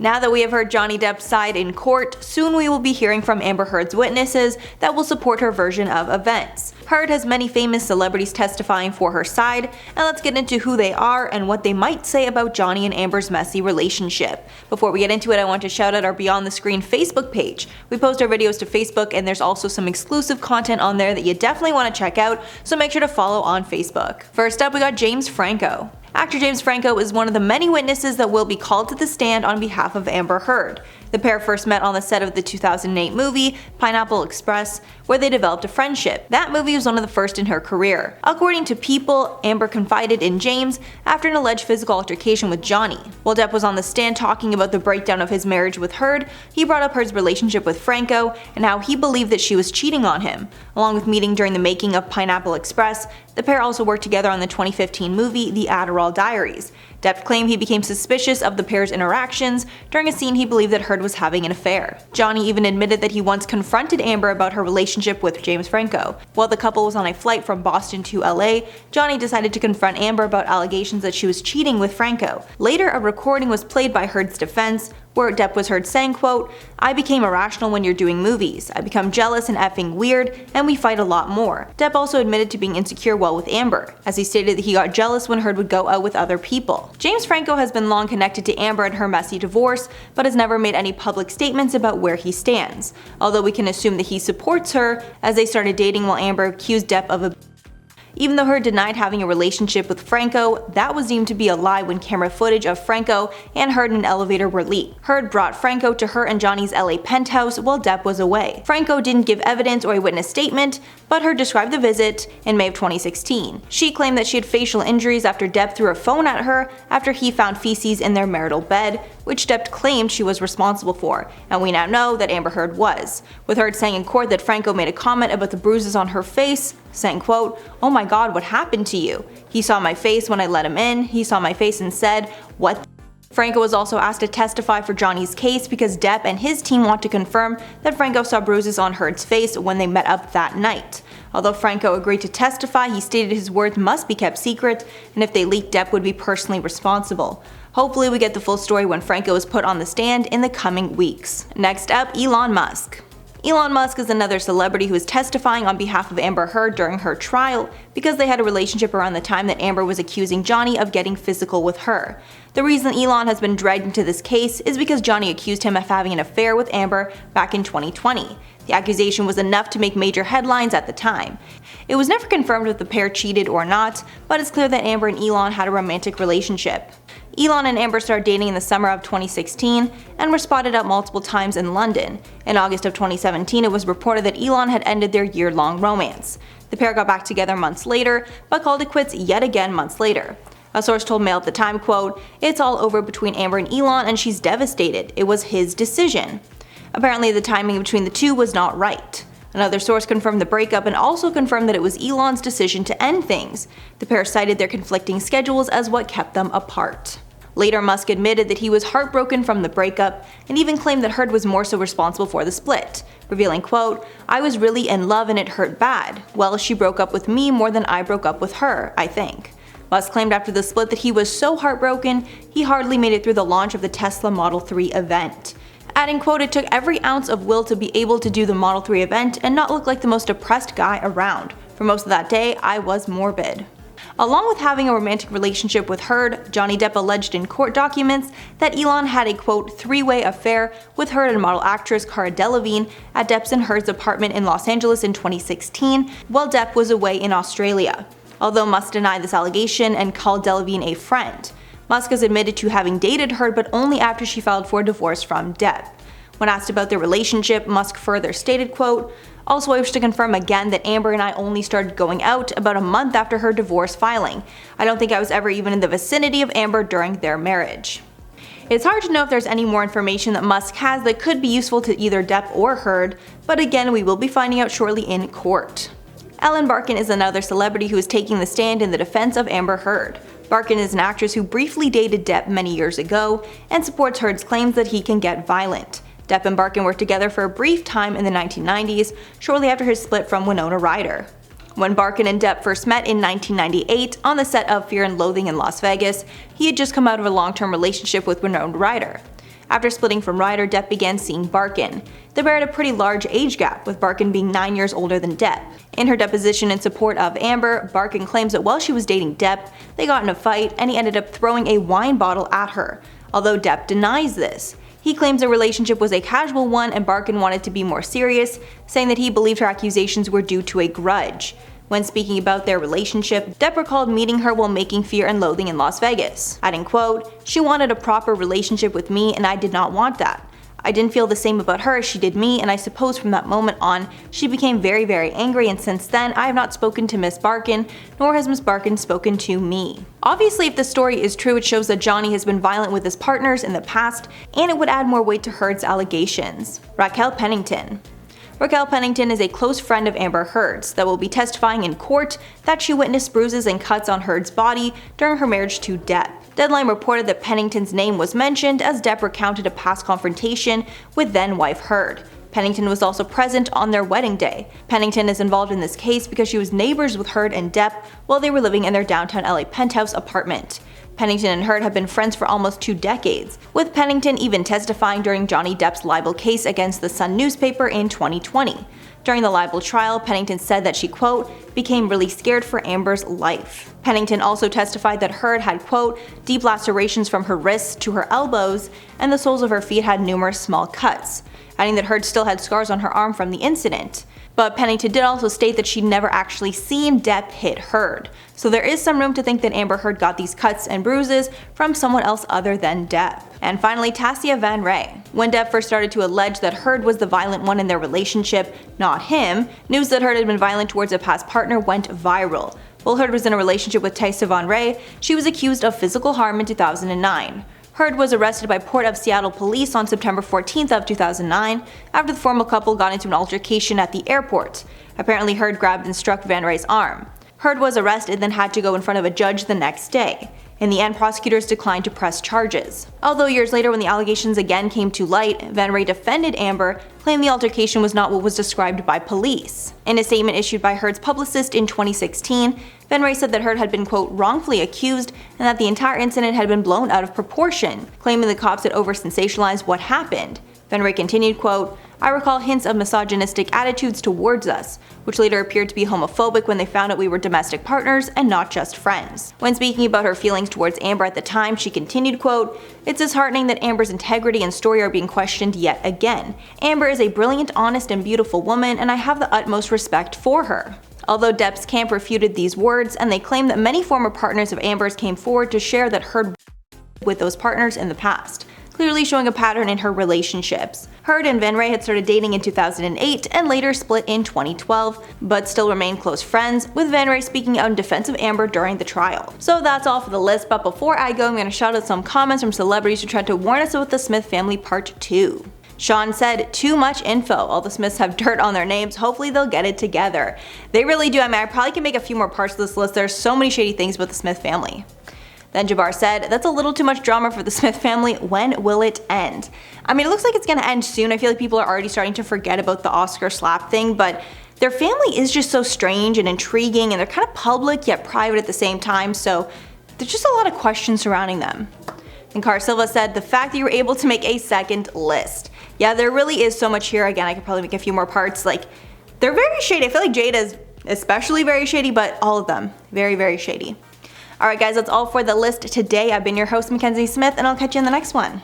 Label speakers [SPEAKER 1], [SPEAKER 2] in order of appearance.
[SPEAKER 1] Now that we have heard Johnny Depp's side in court, soon we will be hearing from Amber Heard's witnesses that will support her version of events. Heard has many famous celebrities testifying for her side, and let's get into who they are and what they might say about Johnny and Amber's messy relationship. Before we get into it, I want to shout out our Beyond the Screen Facebook page. We post our videos to Facebook, and there's also some exclusive content on there that you definitely want to check out, so make sure to follow on Facebook. First up, we got James Franco. Actor James Franco is one of the many witnesses that will be called to the stand on behalf of Amber Heard. The pair first met on the set of the 2008 movie Pineapple Express, where they developed a friendship. That movie was one of the first in her career. According to People, Amber confided in James after an alleged physical altercation with Johnny. While Depp was on the stand talking about the breakdown of his marriage with Heard, he brought up Heard's relationship with Franco and how he believed that she was cheating on him. Along with meeting during the making of Pineapple Express, the pair also worked together on the 2015 movie The Adderall Diaries. Depp claimed he became suspicious of the pair's interactions during a scene he believed that Heard was having an affair. Johnny even admitted that he once confronted Amber about her relationship with James Franco. While the couple was on a flight from Boston to LA, Johnny decided to confront Amber about allegations that she was cheating with Franco. Later, a recording was played by Heard's defense, where Depp was heard saying, quote, "I became irrational when you're doing movies. I become jealous and effing weird, and we fight a lot more." Depp also admitted to being insecure while with Amber, as he stated that he got jealous when Heard would go out with other people. James Franco has been long connected to Amber and her messy divorce, but has never made any public statements about where he stands. Although we can assume that he supports her, as they started dating while Amber accused Depp of a Even though Heard denied having a relationship with Franco, that was deemed to be a lie when camera footage of Franco and Heard in an elevator were leaked. Heard brought Franco to her and Johnny's LA penthouse while Depp was away. Franco didn't give evidence or a witness statement, but Heard described the visit in May of 2016. She claimed that she had facial injuries after Depp threw a phone at her after he found feces in their marital bed, which Depp claimed she was responsible for, and we now know that Amber Heard was. With Heard saying in court that Franco made a comment about the bruises on her face, saying, quote, "Oh my god, what happened to you? He saw my face when I let him in, he saw my face and said, what the?" Franco was also asked to testify for Johnny's case because Depp and his team want to confirm that Franco saw bruises on Heard's face when they met up that night. Although Franco agreed to testify, he stated his words must be kept secret, and if they leaked, Depp would be personally responsible. Hopefully we get the full story when Franco is put on the stand in the coming weeks. Next up, Elon Musk. Elon Musk is another celebrity who is testifying on behalf of Amber Heard during her trial because they had a relationship around the time that Amber was accusing Johnny of getting physical with her. The reason Elon has been dragged into this case is because Johnny accused him of having an affair with Amber back in 2020. The accusation was enough to make major headlines at the time. It was never confirmed if the pair cheated or not, but it's clear that Amber and Elon had a romantic relationship. Elon and Amber started dating in the summer of 2016 and were spotted out multiple times in London. In August of 2017, it was reported that Elon had ended their year-long romance. The pair got back together months later, but called it quits yet again months later. A source told Mail at the time, quote, "It's all over between Amber and Elon and she's devastated. It was his decision." Apparently the timing between the two was not right. Another source confirmed the breakup and also confirmed that it was Elon's decision to end things. The pair cited their conflicting schedules as what kept them apart. Later, Musk admitted that he was heartbroken from the breakup and even claimed that Heard was more so responsible for the split, revealing, quote, "I was really in love and it hurt bad. Well, she broke up with me more than I broke up with her, I think." Musk claimed after the split that he was so heartbroken, he hardly made it through the launch of the Tesla Model 3 event. Adding, quote, "It took every ounce of will to be able to do the Model 3 event and not look like the most depressed guy around. For most of that day, I was morbid." Along with having a romantic relationship with Heard, Johnny Depp alleged in court documents that Elon had a, quote, three-way affair with Heard and model actress Cara Delevingne at Depp's and Heard's apartment in Los Angeles in 2016, while Depp was away in Australia. Although Musk denied this allegation and called Delevingne a friend. Musk has admitted to having dated Heard, but only after she filed for divorce from Depp. When asked about their relationship, Musk further stated, quote, "Also, I wish to confirm again that Amber and I only started going out about a month after her divorce filing. I don't think I was ever even in the vicinity of Amber during their marriage." It's hard to know if there's any more information that Musk has that could be useful to either Depp or Heard, but again, we will be finding out shortly in court. Ellen Barkin is another celebrity who is taking the stand in the defense of Amber Heard. Barkin is an actress who briefly dated Depp many years ago and supports Heard's claims that he can get violent. Depp and Barkin worked together for a brief time in the 1990s, shortly after his split from Winona Ryder. When Barkin and Depp first met in 1998 on the set of Fear and Loathing in Las Vegas, he had just come out of a long-term relationship with Winona Ryder. After splitting from Ryder, Depp began seeing Barkin. The pair had a pretty large age gap, with Barkin being 9 years older than Depp. In her deposition in support of Amber, Barkin claims that while she was dating Depp, they got in a fight and he ended up throwing a wine bottle at her, although Depp denies this. He claims their relationship was a casual one and Barkin wanted to be more serious, saying that he believed her accusations were due to a grudge. When speaking about their relationship, Depp recalled meeting her while making Fear and Loathing in Las Vegas, adding, quote, "She wanted a proper relationship with me and I did not want that. I didn't feel the same about her as she did me, and I suppose from that moment on, she became very, very angry, and since then, I have not spoken to Miss Barkin, nor has Miss Barkin spoken to me." Obviously, if the story is true, it shows that Johnny has been violent with his partners in the past, and it would add more weight to Heard's allegations. Raquel Pennington. Raquel Pennington is a close friend of Amber Heard's that will be testifying in court that she witnessed bruises and cuts on Heard's body during her marriage to Depp. Deadline reported that Pennington's name was mentioned as Depp recounted a past confrontation with then-wife Heard. Pennington was also present on their wedding day. Pennington is involved in this case because she was neighbors with Heard and Depp while they were living in their downtown LA penthouse apartment. Pennington and Heard have been friends for almost 2 decades, with Pennington even testifying during Johnny Depp's libel case against the Sun newspaper in 2020. During the libel trial, Pennington said that she, quote, became really scared for Amber's life. Pennington also testified that Heard had, quote, deep lacerations from her wrists to her elbows, and the soles of her feet had numerous small cuts, adding that Heard still had scars on her arm from the incident. But Pennington did also state that she'd never actually seen Depp hit Heard, so there is some room to think that Amber Heard got these cuts and bruises from someone else other than Depp. And finally, Tasya van Ree. When Depp first started to allege that Heard was the violent one in their relationship, not him, news that Heard had been violent towards a past partner went viral. While Heard was in a relationship with Tasya van Ree, she was accused of physical harm in 2009. Heard was arrested by Port of Seattle police on September 14th of 2009 after the former couple got into an altercation at the airport. Apparently Heard grabbed and struck Van Ree's arm. Heard was arrested and then had to go in front of a judge the next day. In the end, prosecutors declined to press charges. Although years later, when the allegations again came to light, Van Ree defended Amber, claiming the altercation was not what was described by police. In a statement issued by Heard's publicist in 2016, Van Ree said that Heard had been, quote, wrongfully accused and that the entire incident had been blown out of proportion, claiming the cops had over-sensationalized what happened. Van Ree continued, quote, "I recall hints of misogynistic attitudes towards us, which later appeared to be homophobic when they found out we were domestic partners and not just friends." When speaking about her feelings towards Amber at the time, she continued, quote, "It's disheartening that Amber's integrity and story are being questioned yet again. Amber is a brilliant, honest, and beautiful woman, and I have the utmost respect for her." Although Depp's camp refuted these words, and they claim that many former partners of Amber's came forward to share that Heard with those partners in the past, clearly showing a pattern in her relationships. Heard and Van Ree had started dating in 2008 and later split in 2012, but still remained close friends, with Van Ree speaking out in defense of Amber during the trial. So that's all for the list, but before I go, I'm going to shout out some comments from celebrities who tried to warn us about the Smith family part 2. Sean said, "Too much info. All the Smiths have dirt on their names. Hopefully they'll get it together." They really do. I mean, I probably can make a few more parts of this list. There's so many shady things about the Smith family. Then Jabbar said, "That's a little too much drama for the Smith family. When will it end?" I mean, it looks like it's gonna end soon. I feel like people are already starting to forget about the Oscar slap thing, but their family is just so strange and intriguing, and they're kind of public yet private at the same time, so there's just a lot of questions surrounding them. And Car Silva said, "The fact that you were able to make a second list." Yeah, there really is so much here. Again, I could probably make a few more parts. Like, they're very shady. I feel like Jada is especially very shady, but all of them, very, very shady. Alright guys, that's all for the list today. I've been your host, Mackenzie Smith, and I'll catch you in the next one.